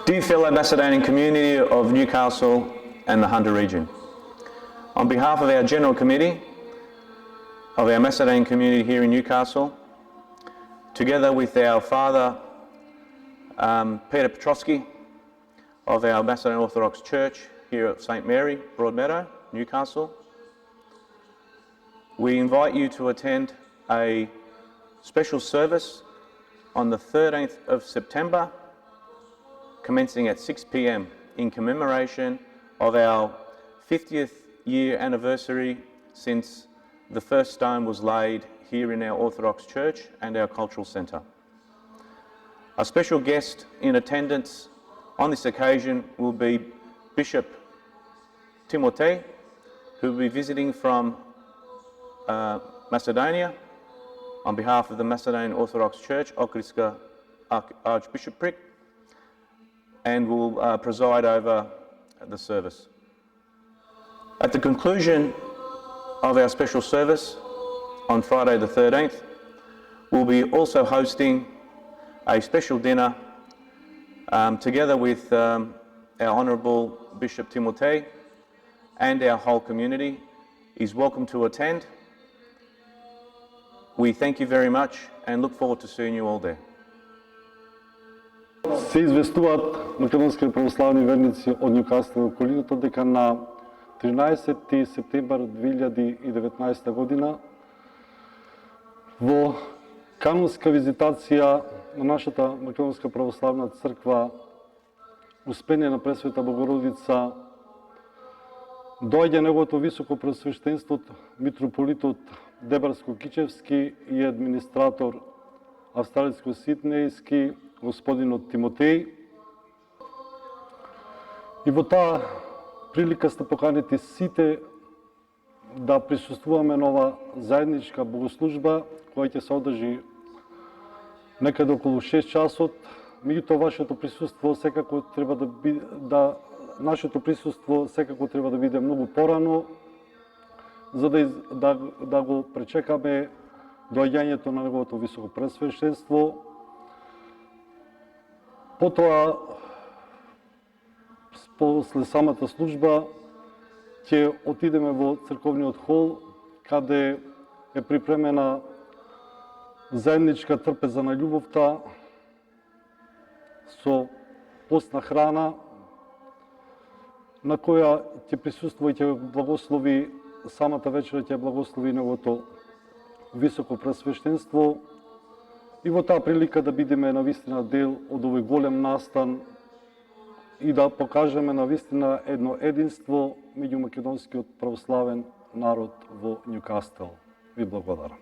Dear fellow Macedonian community of Newcastle and the Hunter region, on behalf of our General Committee of our Macedonian community here in Newcastle, together with our Father Peter Petrovski of our Macedonian Orthodox Church here at St Mary, Broadmeadow, Newcastle, we invite you to attend a special service on the 13th of September, commencing at 6 p.m. in commemoration of our 50th year anniversary since the first stone was laid here in our Orthodox Church and our Cultural Centre. A special guest in attendance on this occasion will be Bishop Timotei, who will be visiting from Macedonia on behalf of the Macedonian Orthodox Church, Ohridska Archbishopric, and will preside over the service. At the conclusion of our special service on Friday the 13th, we'll be also hosting a special dinner together with our Honourable Bishop Timotei, and our whole community is welcome to attend. We thank you very much and look forward to seeing you all there. Се известуваат македонски православни верници од Ньюкасл и околината дека на 13 септембар 2019 година во канонска визитација на нашата македонска православна црква Успение на Пресвета Богородица доаѓа неговото високо пресвещенство митрополитот Дебарско-Кичевски и администратор Австралиско-Сиднејски господинот Тимотеј. И во таа прилика сте поканети сите да присуствуваме на ова заедничка богослужба која ќе се одржи некаде околу 6 часот. Меѓутоа вашето присуство секако треба нашето присуство секако треба да биде многу порано, за да го пречекаме доаѓањето на неговото високо пресвещенство. Потоа, после самата служба, ќе отидеме во црковниот хол, каде е припремена заедничка трпеза на љубовта со постна храна, на која ќе присуствува и ќе благослови самата вечера, ќе благослови неговото високо пресвещенство. И во таа прилика да бидеме навистина дел од овој голем настан и да покажеме навистина едно единство меѓу македонскиот православен народ во Ньюкасл. Ви благодарам.